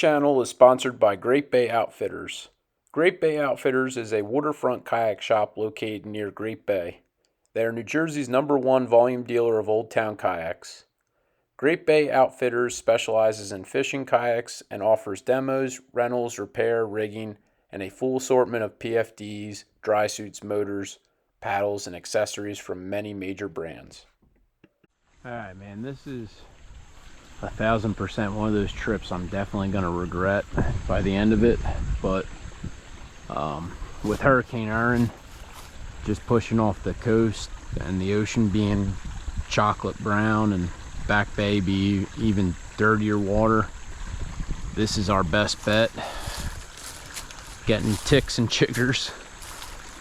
channel is sponsored by Great Bay Outfitters. Great Bay Outfitters is a waterfront kayak shop located near Great Bay. They are New Jersey's #1 volume dealer of Old Town kayaks. Great Bay Outfitters specializes in fishing kayaks and offers demos, rentals, repair, rigging, and a full assortment of PFDs, dry suits, motors, paddles, and accessories from many major brands. Alright, man, this is 1000% one of those trips I'm definitely going to regret by the end of it, but with Hurricane Aaron just pushing off the coast and the ocean being chocolate brown and Back Bay be even dirtier water, this is our best bet. Getting ticks and chiggers.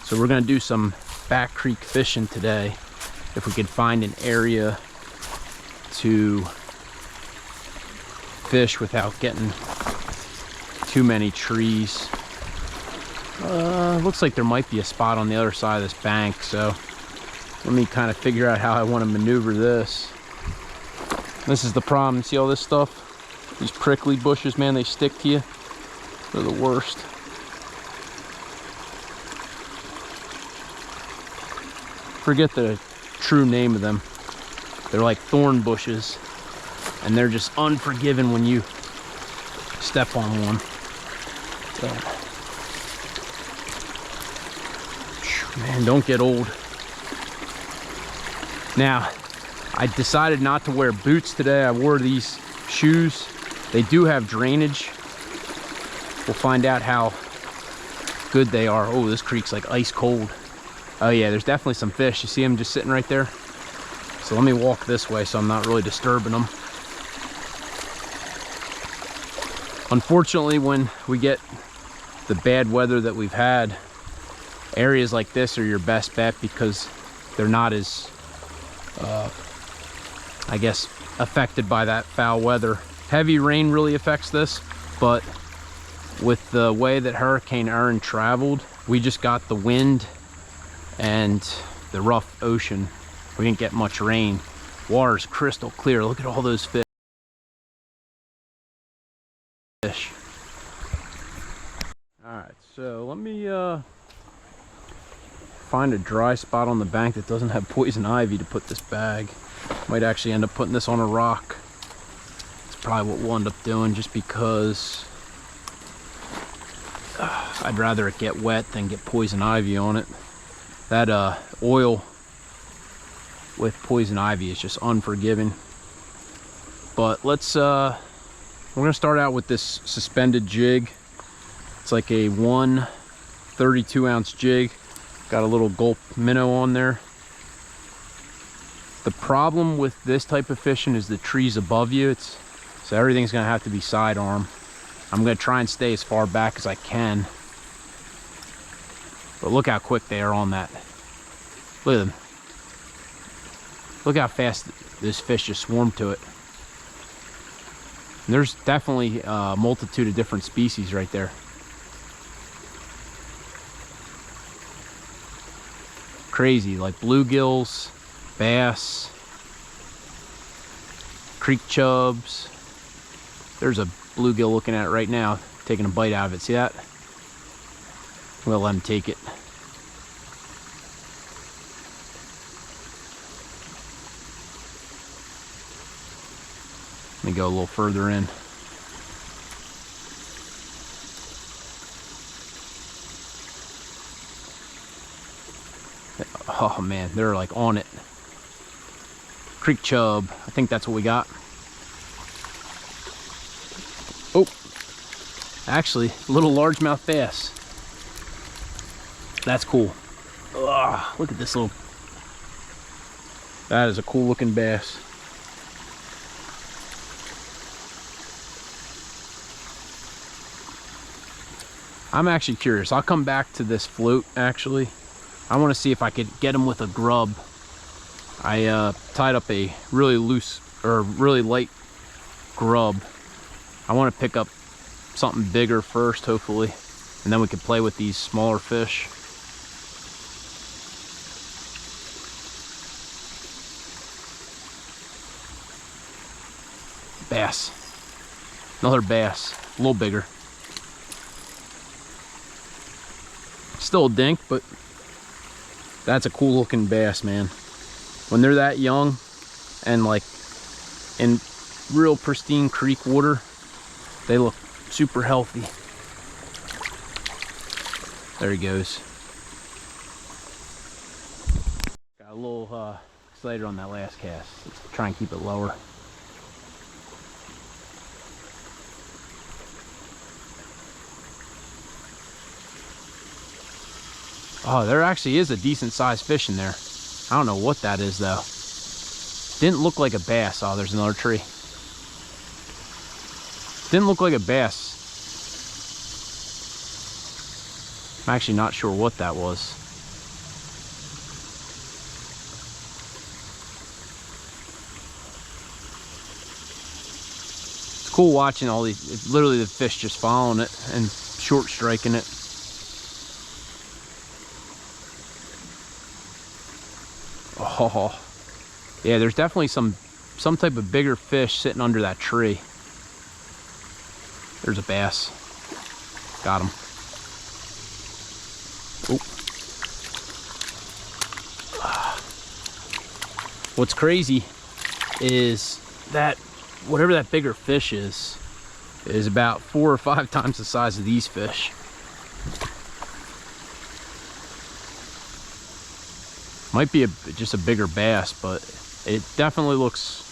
So we're going to do some back creek fishing today if we could find an area to fish without getting too many trees. Looks like there might be a spot on the other side of this bank, so let me kind of figure out how I want to maneuver this. This is the problem. See all this stuff? These prickly bushes, man, they stick to you. They're the worst. Forget the true name of them. They're like thorn bushes, and they're just unforgiving when you step on one. Man, don't get old. Now, I decided not to wear boots today. I wore these shoes. They do have drainage. We'll find out how good they are. Oh, this creek's like ice cold. Oh yeah, there's definitely some fish. You see them just sitting right there? So let me walk this way so I'm not really disturbing them. Unfortunately, when we get the bad weather that we've had, areas like this are your best bet because they're not as, I guess, affected by that foul weather. Heavy rain really affects this, but with the way that Hurricane Aaron traveled, we just got the wind and the rough ocean. We didn't get much rain. Water's crystal clear. Look at all those fish. Alright, so let me find a dry spot on the bank that doesn't have poison ivy to put this bag. Might actually end up putting this on a rock. It's probably what we'll end up doing, just because I'd rather it get wet than get poison ivy on it. That oil with poison ivy is just unforgiving. But let's we're gonna start out with this suspended jig. It's like a 1 32-ounce jig. Got a little gulp minnow on there. The problem with this type of fishing is the trees above you. So everything's gonna have to be sidearm. I'm gonna try and stay as far back as I can. But look how quick they are on that. Look at them. Look how fast this fish just swarmed to it. And there's definitely a multitude of different species right there. Crazy, like bluegills, bass, creek chubs. There's a bluegill looking at it right now, taking a bite out of it. See that? We'll let him take it. Let me go a little further in. Oh man, they're like on it. Creek chub, I think that's what we got. Oh, actually, a little largemouth bass. That's cool. Ugh, look at this little, that is a cool looking bass. I'm actually curious. I'll come back to this float actually. I want to see if I could get him with a grub. I tied up a really loose or really light grub. I want to pick up something bigger first, hopefully, and then we can play with these smaller fish. Bass. Another bass. A little bigger. Still a dink, but that's a cool looking bass, man. When they're that young and like in real pristine creek water, they look super healthy. There he goes. Got a little excited on that last cast. Let's try and keep it lower. Oh, there actually is a decent sized fish in there. I don't know what that is though. Didn't look like a bass. Oh, there's another tree. Didn't look like a bass. I'm actually not sure what that was. It's cool watching all these, it's literally the fish just following it and short striking it. Oh, yeah, there's definitely some type of bigger fish sitting under that tree. There's a bass. Got him. Oh. What's crazy is that whatever that bigger fish is about 4 or 5 times the size of these fish. Might be just a bigger bass, but it definitely looks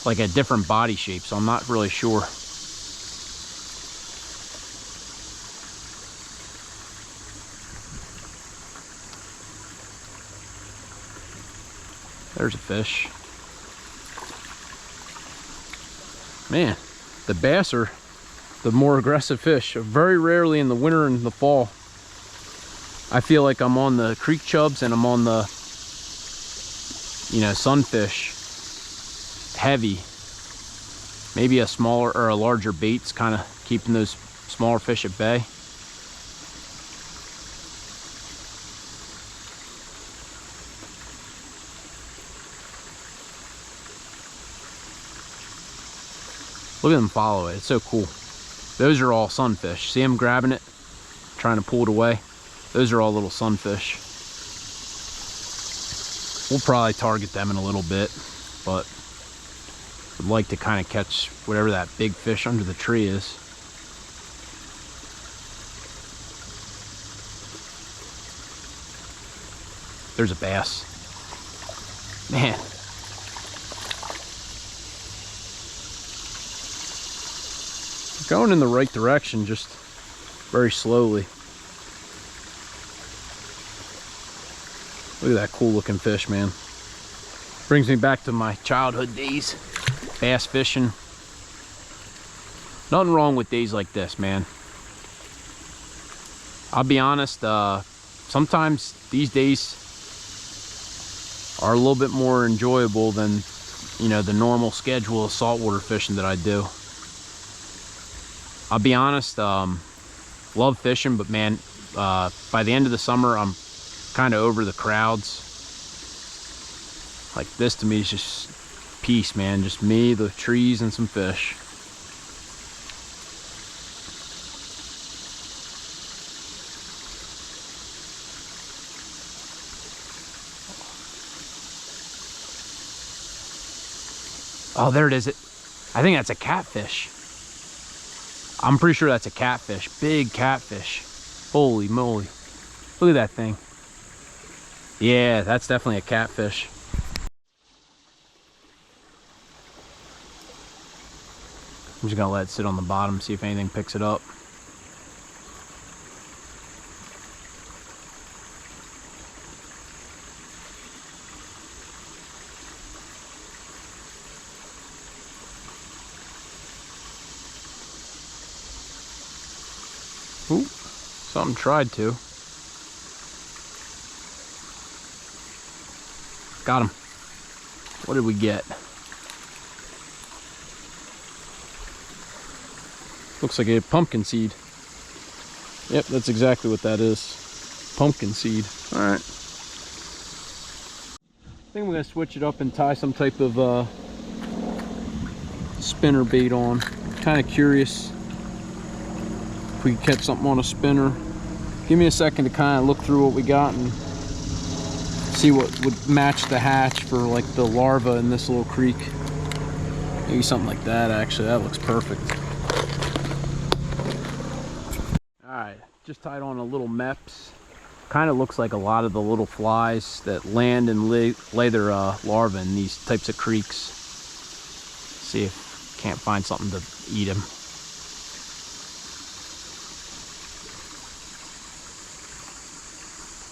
like a different body shape, so I'm not really sure. There's a fish. Man, the bass are the more aggressive fish. Very rarely in the winter and the fall, I feel like I'm on the creek chubs and I'm on the, you know, sunfish heavy. Maybe a smaller or a larger bait's kind of keeping those smaller fish at bay. Look at them follow it. It's so cool. Those are all sunfish. See them grabbing it, trying to pull it away? Those are all little sunfish. We'll probably target them in a little bit, but would like to kind of catch whatever that big fish under the tree is. There's a bass. Man. Going in the right direction, just very slowly. Look at that cool looking fish, man. Brings me back to my childhood days, bass fishing. Nothing wrong with days like this, man. I'll be honest, sometimes these days are a little bit more enjoyable than, you know, the normal schedule of saltwater fishing that I do. I'll be honest, love fishing, but man, by the end of the summer, I'm kind of over the crowds. Like this to me is just peace, man. Just me, the trees, and some fish. Oh, there it is. I think that's a catfish. I'm pretty sure that's a catfish. Big catfish. Holy moly. Look at that thing. Yeah, that's definitely a catfish. I'm just gonna let it sit on the bottom, see if anything picks it up. Ooh, something tried to. Got him. What did we get? Looks like a pumpkin seed. Yep, that's exactly what that is. Pumpkin seed. All right. I think I'm gonna switch it up and tie some type of spinner bait on. Kind of curious if we can catch something on a spinner. Give me a second to kind of look through what we got and see what would match the hatch for like the larva in this little creek. Maybe something like that. Actually, that looks perfect. All right, just tied on a little Meps. Kind of looks like a lot of the little flies that land and lay their larvae in these types of creeks. See if can't find something to eat them.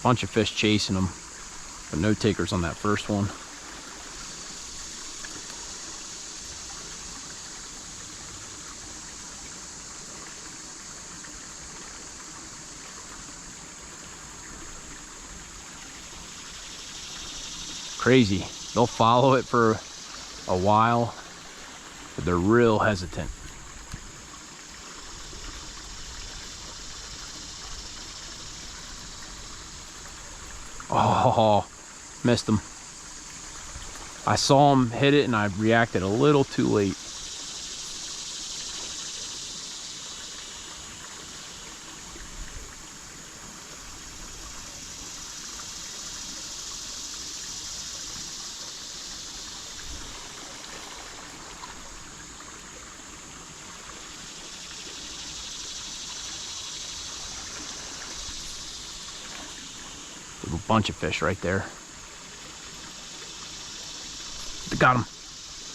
Bunch of fish chasing them, but no takers on that first one. Crazy. They'll follow it for a while, but they're real hesitant. Oh, missed him. I saw him hit it and I reacted a little too late. A bunch of fish right there. Got him.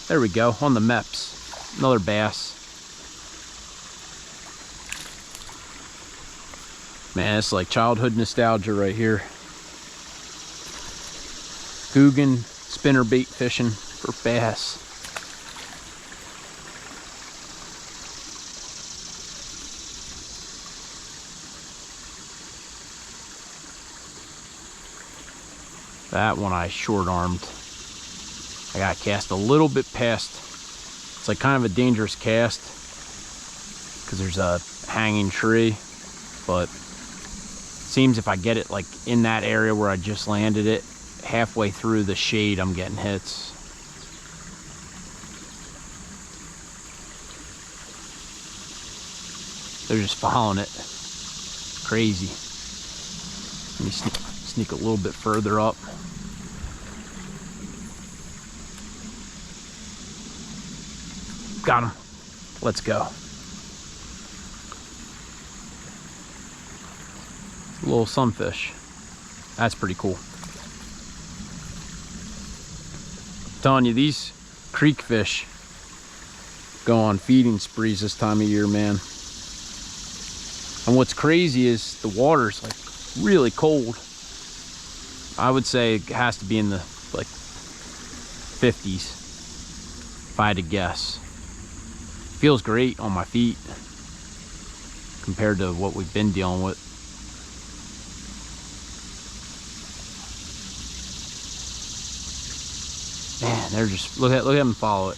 There we go, on the Meps. Another bass. Man, it's like childhood nostalgia right here. Guggen spinnerbait fishing for bass. That one I short armed. I got cast a little bit past. It's like kind of a dangerous cast because there's a hanging tree, but it seems if I get it like in that area where I just landed it, halfway through the shade I'm getting hits. They're just following it. Crazy. Let me sneak a little bit further up. Got him. Let's go. A little sunfish. That's pretty cool. I'm telling you, these creek fish go on feeding sprees this time of year, man. And what's crazy is the water's like really cold. I would say it has to be in the like 50s if I had to guess. Feels great on my feet compared to what we've been dealing with. Man, they're just look at them follow it.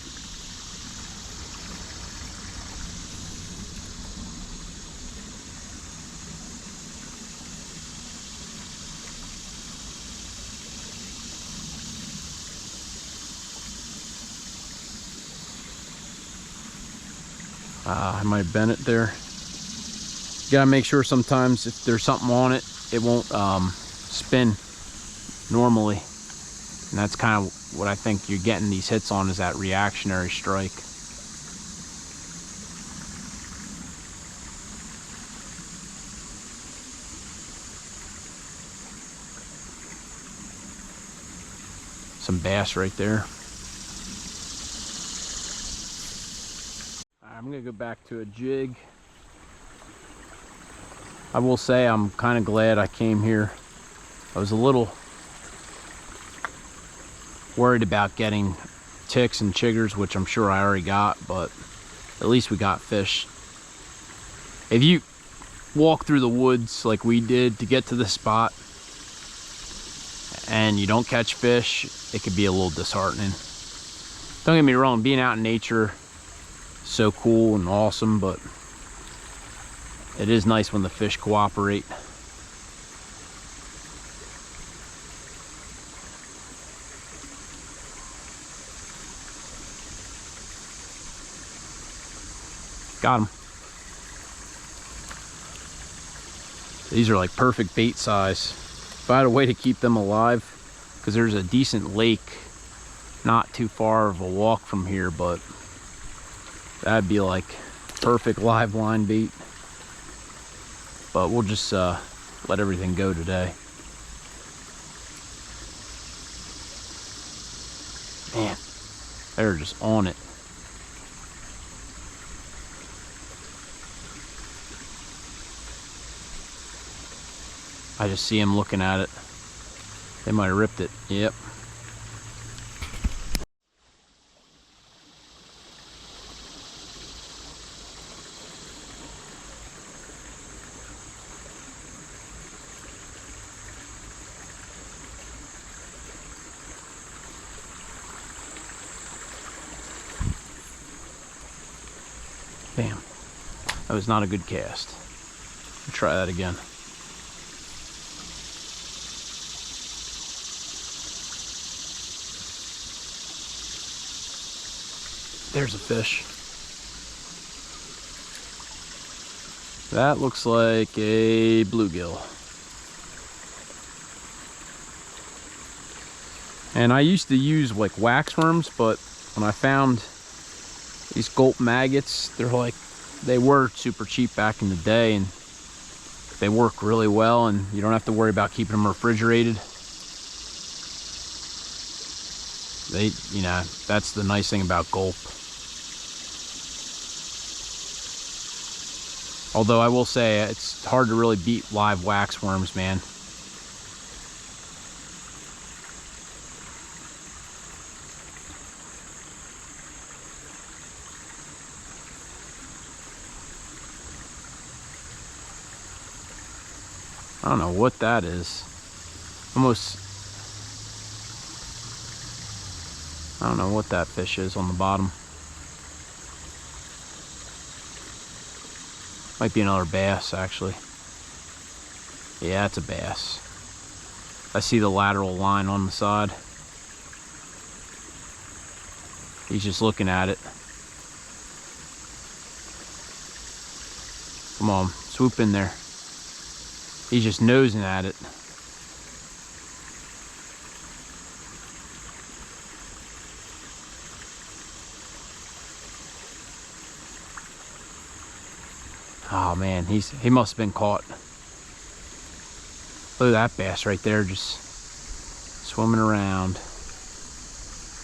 I might have bent it there. You gotta make sure sometimes if there's something on it, it won't spin normally. And that's kind of what I think you're getting these hits on, is that reactionary strike. Some bass right there. I'm gonna go back to a jig. I will say I'm kind of glad I came here. I was a little worried about getting ticks and chiggers, which I'm sure I already got, but at least we got fish. If you walk through the woods like we did to get to this spot and you don't catch fish, it could be a little disheartening. Don't get me wrong, being out in nature, so cool and awesome, but it is nice when the fish cooperate. Got him. These are like perfect bait size. If I had a way to keep them alive, because there's a decent lake not too far of a walk from here, but that'd be like perfect live line bait. But we'll just let everything go today. Man, they're just on it. I just see him looking at it. They might have ripped it. Yep. Bam. That was not a good cast. I'll try that again. There's a fish. That looks like a bluegill. And I used to use like waxworms, but when I found these gulp maggots, they were super cheap back in the day, and they work really well, and you don't have to worry about keeping them refrigerated. You know, that's the nice thing about gulp. Although I will say, it's hard to really beat live waxworms, man. I don't know what that is. Almost, I don't know what that fish is on the bottom. Might be another bass, actually. Yeah, it's a bass. I see the lateral line on the side. He's just looking at it. Come on, swoop in there. He's just nosing at it. Oh man, he must have been caught. Look at that bass right there, just swimming around.